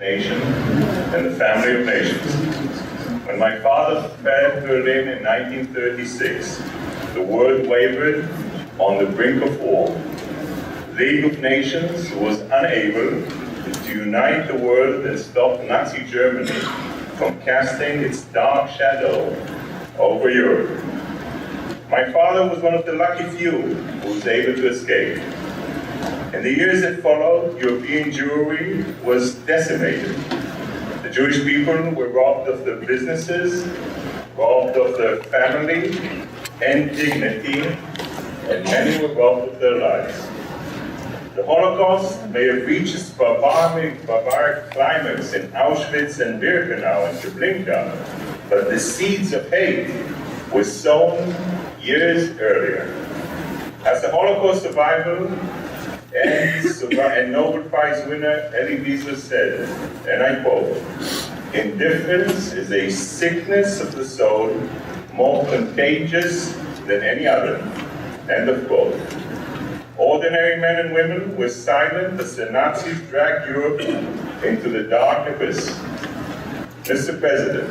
nation and the family of nations. When my father fled Berlin in 1936, the world wavered on the brink of war. The League of Nations was unable to unite the world and stop Nazi Germany from casting its dark shadow over Europe. My father was one of the lucky few who was able to escape. In the years that followed, European Jewry was decimated. The Jewish people were robbed of their businesses, robbed of their family and dignity, and many were robbed of their lives. The Holocaust may have reached its barbaric climax in Auschwitz and Birkenau and Treblinka, but the seeds of hate were sown years earlier. As the Holocaust survivor and Nobel Prize winner Elie Wiesel said, and I quote, "Indifference is a sickness of the soul more contagious than any other," end of quote. Ordinary men and women were silent as the Nazis dragged Europe into the dark abyss. Mr. President,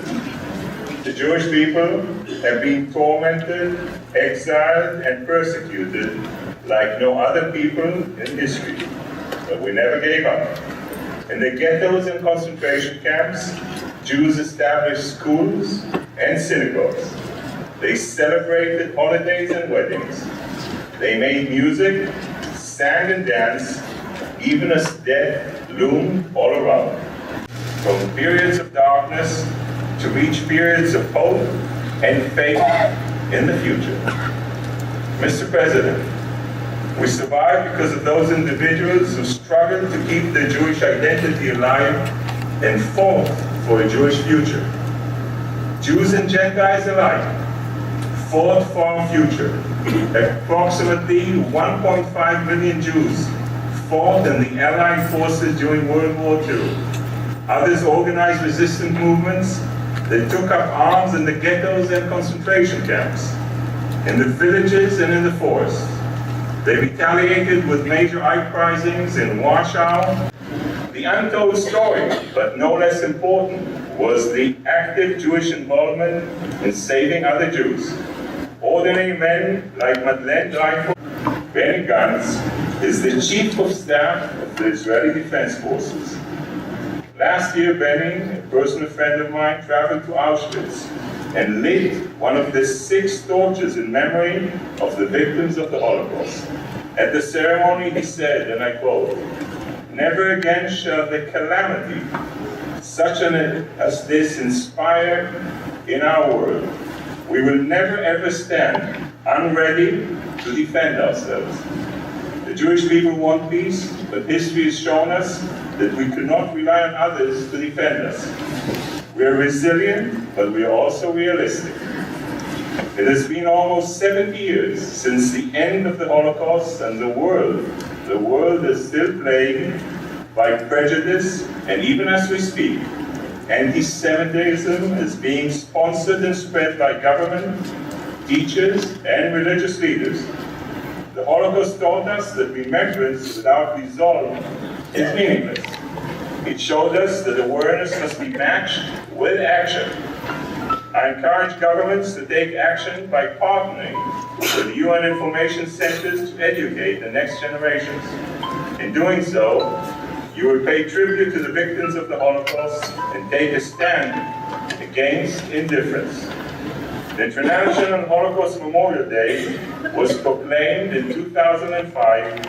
the Jewish people have been tormented, exiled, and persecuted like no other people in history, but we never gave up. In the ghettos and concentration camps, Jews established schools and synagogues. They celebrated holidays and weddings. They made music, sang and danced, even as death loomed all around. From periods of darkness to reach periods of hope and faith in the future. Mr. President, we survived because of those individuals who struggled to keep their Jewish identity alive and fought for a Jewish future. Jews and Gentiles alike fought for our future. Approximately 1.5 million Jews fought in the Allied forces during World War II. Others organized resistance movements that took up arms in the ghettos and concentration camps, in the villages and in the forests. They retaliated with major uprisings in Warsaw. The untold story, but no less important, was the active Jewish involvement in saving other Jews. Ordinary men like Madeleine Dreyfus. Benny Gantz is the chief of staff of the Israeli Defense Forces. Last year, Benny, a personal friend of mine, traveled to Auschwitz and lit one of the 6 torches in memory of the victims of the Holocaust. At the ceremony, he said, and I quote, "Never again shall the calamity such as this inspire in our world. We will never ever stand unready to defend ourselves. The Jewish people want peace, but history has shown us that we cannot rely on others to defend us. We are resilient, but we are also realistic. It has been almost 70 years since the end of the Holocaust, and the world is still plagued by prejudice, and even as we speak, anti-Semitism is being sponsored and spread by government, teachers, and religious leaders. The Holocaust taught us that remembrance without resolve is meaningless. It showed us that awareness must be matched with action. I encourage governments to take action by partnering with UN information centers to educate the next generations. In doing so, you will pay tribute to the victims of the Holocaust and take a stand against indifference. The International Holocaust Memorial Day was proclaimed in 2005